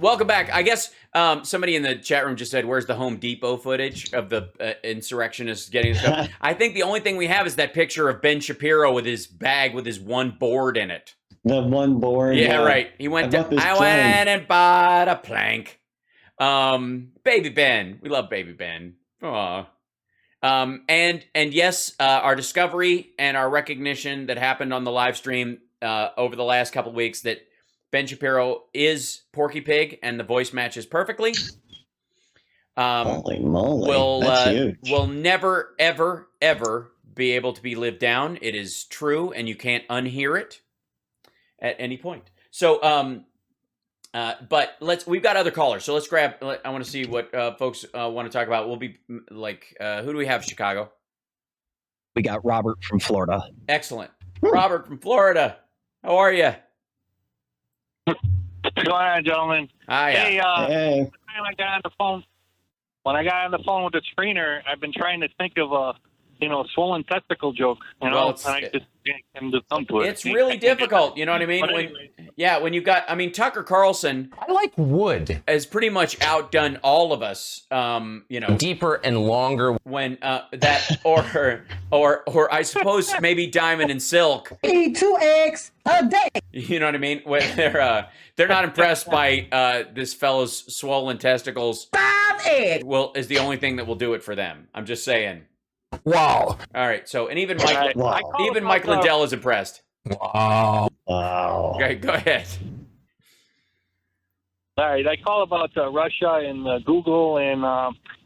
Welcome back. I guess somebody in the chat room just said, "Where's the Home Depot footage of the insurrectionists getting stuff?" I think the only thing we have is that picture of Ben Shapiro with his bag with his one board in it. The one board. Yeah, right. He went. I went and bought a plank. Baby Ben. We love Baby Ben. Aw. And yes, our discovery and our recognition that happened on the live stream over the last couple of weeks that Ben Shapiro is Porky Pig and the voice matches perfectly. Holy moly, that's huge. Will never, ever, ever be able to be lived down. It is true, and you can't unhear it at any point. So, but we've got other callers, so let's grab. I want to see what folks want to talk about. We'll be like, who do we have? Chicago. We got Robert from Florida. Excellent, Robert from Florida. How are you? What's going on, gentlemen? Hi. Hey, Hey. when I got on the phone with the screener, I've been trying to think of a, swollen testicle joke. And I just can't just come to it. It's really difficult. You know what I mean? When you got, Tucker Carlson. I like wood. Has pretty much outdone all of us. Deeper and longer. When that or I suppose maybe Diamond and Silk. Eat 2 eggs a day. You know what I mean? When they're not impressed by this fellow's swollen testicles. 5 eggs. Well, is the only thing that will do it for them. I'm just saying. Wow. All right. So, and even Mike, Wow. Mike Lindell is impressed. Wow. Wow. Okay, go ahead. All right, I call about Russia and Google and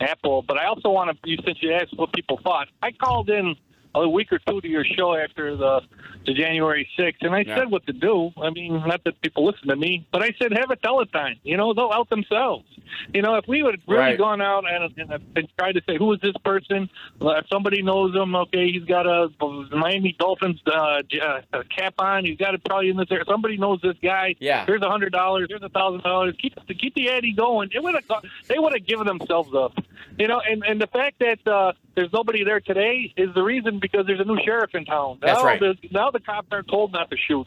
Apple, but I also want to, since you asked what people thought, I called in a week or two to your show after the January 6th, and I said what to do. I mean, not that people listen to me, but I said have a telethon. They'll out themselves. If we would have really gone out and tried to say, who is this person? If somebody knows him, okay, he's got a Miami Dolphins cap on. He's got it probably in this area. Somebody knows this guy. Yeah. Here's $100. Here's $1,000. Keep the Eddie going. They would have given themselves up. And the fact that there's nobody there today is the reason, because there's a new sheriff in town. That's right. Now the cops are told not to shoot.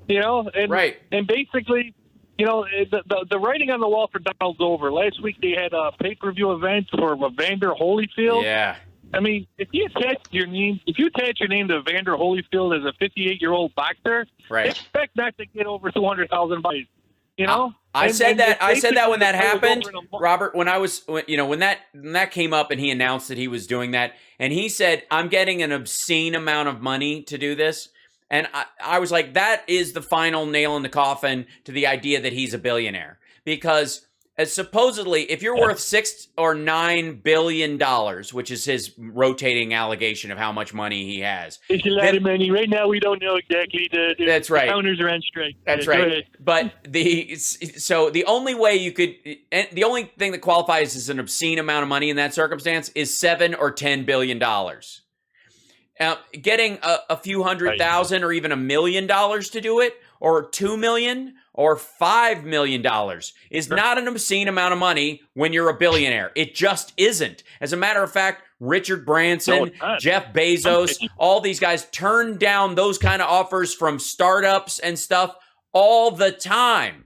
And basically, the writing on the wall for Donald's over. Last week they had a pay-per-view event for Evander Holyfield. Yeah. I mean, if you attach your name to Evander Holyfield as a 58-year-old boxer, expect not to get over 200,000 buys. I said that when that happened, Robert. When that came up and he announced that he was doing that, and he said, "I'm getting an obscene amount of money to do this," and I was like, that is the final nail in the coffin to the idea that he's a billionaire, because supposedly, if you're worth $6 or $9 billion, which is his rotating allegation of how much money he has, it's a lot of money. Right now, we don't know exactly. That's right. The owners are on strike. That's right. But the only way you could, the only thing that qualifies as an obscene amount of money in that circumstance is $7 or $10 billion. Getting a few $100,000 or even $1 million to do it, or $2 million or $5 million is not an obscene amount of money when you're a billionaire. It just isn't. As a matter of fact, Richard Branson, Jeff Bezos, all these guys turn down those kind of offers from startups and stuff all the time.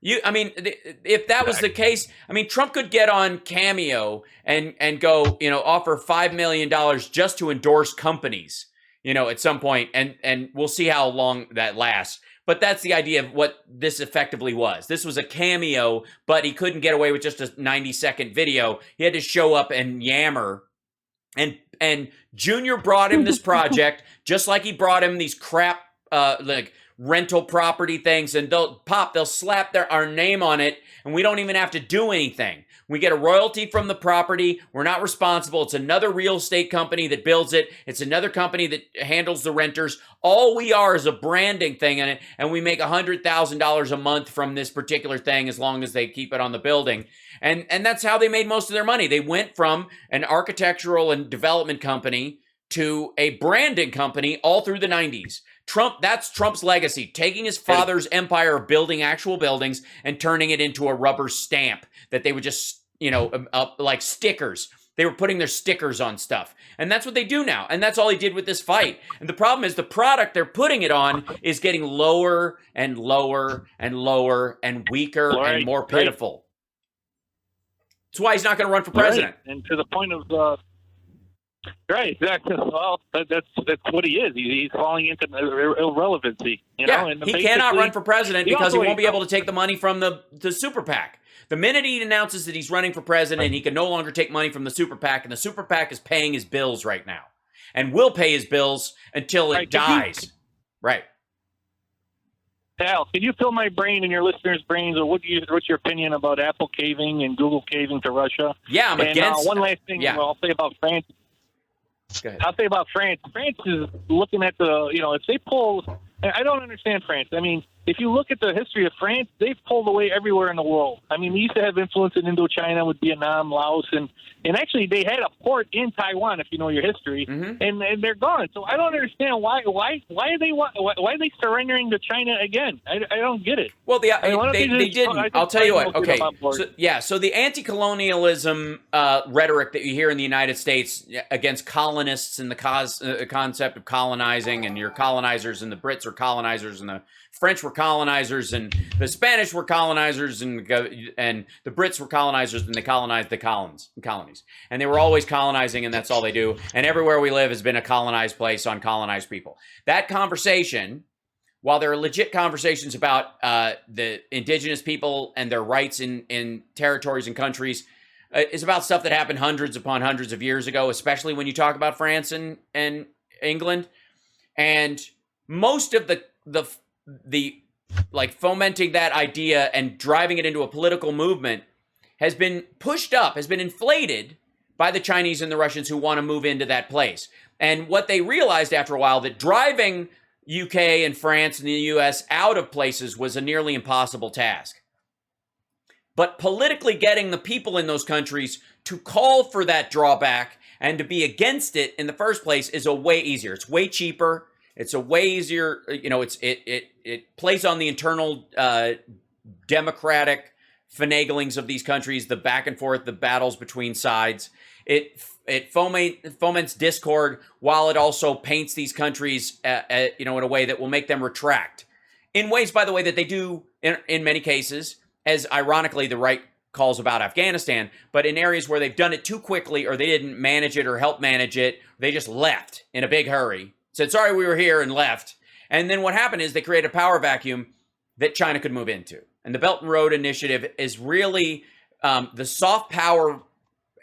If that was the case, Trump could get on Cameo and go, offer $5 million just to endorse companies, at some point, and we'll see how long that lasts. But that's the idea of what this effectively was. This was a cameo, but he couldn't get away with just a 90-second video. He had to show up and yammer. And Junior brought him this project, just like he brought him these crap like rental property things, and they'll slap our name on it, and we don't even have to do anything. We get a royalty from the property. We're not responsible. It's another real estate company that builds it. It's another company that handles the renters. All we are is a branding thing in it, and we make $100,000 a month from this particular thing as long as they keep it on the building. And that's how they made most of their money. They went from an architectural and development company to a branding company all through the 90s. That's Trump's legacy, taking his father's empire of building actual buildings and turning it into a rubber stamp that they would just, like stickers They were putting their stickers on stuff. And that's what they do now. And that's all he did with this fight. And the problem is the product they're putting it on is getting lower and lower and lower and weaker and more pitiful. That's why he's not going to run for president. Right. And to the point of, right, exactly. Well, that's what he is. He's falling into irrelevancy. You know? And he cannot run for president because he won't be able to take the money from the super PAC. The minute he announces that he's running for president, he can no longer take money from the super PAC, and the super PAC is paying his bills right now, and will pay his bills until it dies. Right. Al, can you fill my brain and your listeners' brains, or what's your opinion about Apple caving and Google caving to Russia? Yeah, I'm against. One last thing I'll say about France. Go ahead. I'll say about France. France is looking at if they pull. I don't understand France. I mean, if you look at the history of France, they've pulled away everywhere in the world. I mean, they used to have influence in Indochina with Vietnam, Laos, and actually they had a port in Taiwan, if you know your history, and they're gone. So I don't understand why are they surrendering to China again? I don't get it. Well, they didn't. I'll tell you what. Okay, so the anti-colonialism rhetoric that you hear in the United States against colonists and the concept of colonizing, and your colonizers and the Brits are colonizers and the French were colonizers and the Spanish were colonizers and the Brits were colonizers and they colonized the colonies. And they were always colonizing, and that's all they do. And everywhere we live has been a colonized place on colonized people. That conversation, while there are legit conversations about the indigenous people and their rights in territories and countries, is about stuff that happened hundreds upon hundreds of years ago, especially when you talk about France and England. And most of the like fomenting that idea and driving it into a political movement has been pushed up, has been inflated by the Chinese and the Russians who want to move into that place. And what they realized after a while, that driving UK and France and the US out of places was a nearly impossible task. But politically getting the people in those countries to call for that drawback and to be against it in the first place is a way easier. It's way cheaper. It's a way easier, it plays on the internal democratic finaglings of these countries, the back and forth, the battles between sides. It foments discord while it also paints these countries, in a way that will make them retract. In ways, by the way, that they do in many cases, as ironically the right calls about Afghanistan, but in areas where they've done it too quickly or they didn't manage it or help manage it, they just left in a big hurry. Said, sorry, we were here, and left. And then what happened is they created a power vacuum that China could move into. And the Belt and Road Initiative is really the soft power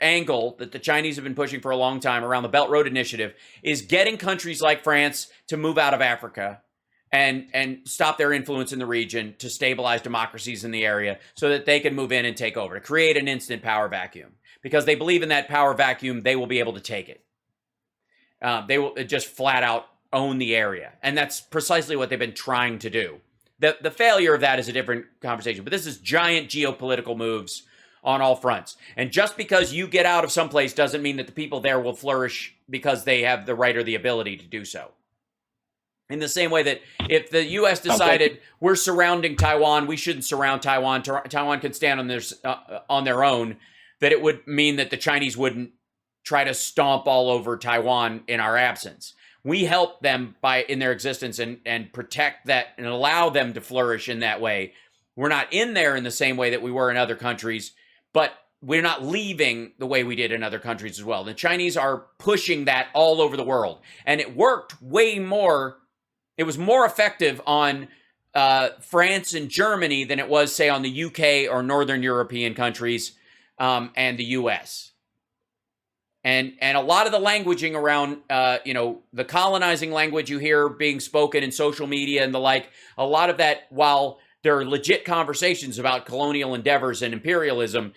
angle that the Chinese have been pushing for a long time around the Belt Road Initiative is getting countries like France to move out of Africa and stop their influence in the region, to stabilize democracies in the area so that they can move in and take over, to create an instant power vacuum. Because they believe in that power vacuum, they will be able to take it. They will just flat out own the area. And that's precisely what they've been trying to do. The failure of that is a different conversation. But this is giant geopolitical moves on all fronts. And just because you get out of someplace doesn't mean that the people there will flourish because they have the right or the ability to do so. In the same way that if the U.S. decided we're surrounding Taiwan, we shouldn't surround Taiwan. Taiwan can stand on their own, that it would mean that the Chinese wouldn't try to stomp all over Taiwan in our absence. We help them in their existence and protect that and allow them to flourish in that way. We're not in there in the same way that we were in other countries, but we're not leaving the way we did in other countries as well. The Chinese are pushing that all over the world. And it worked way more. It was more effective on France and Germany than it was, say, on the UK or Northern European countries and the US. And a lot of the languaging around, the colonizing language you hear being spoken in social media and the like, a lot of that, while there are legit conversations about colonial endeavors and imperialism,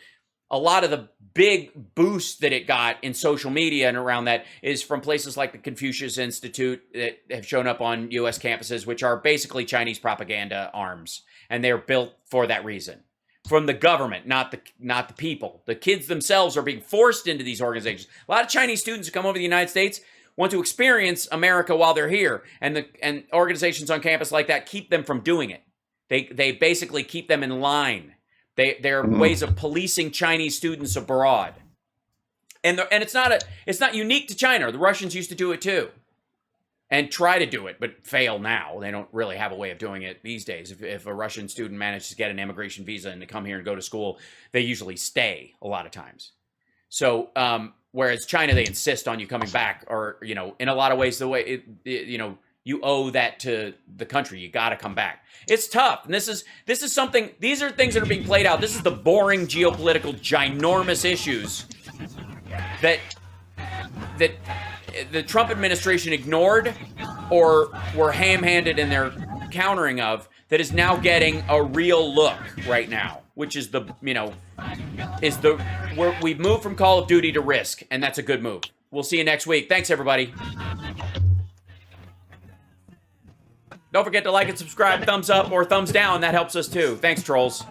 a lot of the big boost that it got in social media and around that is from places like the Confucius Institute that have shown up on U.S. campuses, which are basically Chinese propaganda arms. And they're built for that reason. From the government, not the people. The kids themselves are being forced into these organizations. A lot of Chinese students who come over to the United States want to experience America while they're here, and organizations on campus like that keep them from doing it. They basically keep them in line. They're ways of policing Chinese students abroad. and it's not unique to China. The Russians used to do it too, and try to do it, but fail now. They don't really have a way of doing it these days. If a Russian student manages to get an immigration visa and to come here and go to school, they usually stay a lot of times. So, whereas China, they insist on you coming back, or, you know, in a lot of ways, the way, you know, you owe that to the country. You got to come back. It's tough. And this is something, these are things that are being played out. This is the boring geopolitical, ginormous issues that the Trump administration ignored or were ham-handed in their countering of, that is now getting a real look right now, which is we've moved from Call of Duty to Risk, and that's a good move. We'll see you next week. Thanks, everybody. Don't forget to like and subscribe, thumbs up or thumbs down. That helps us too. Thanks, trolls.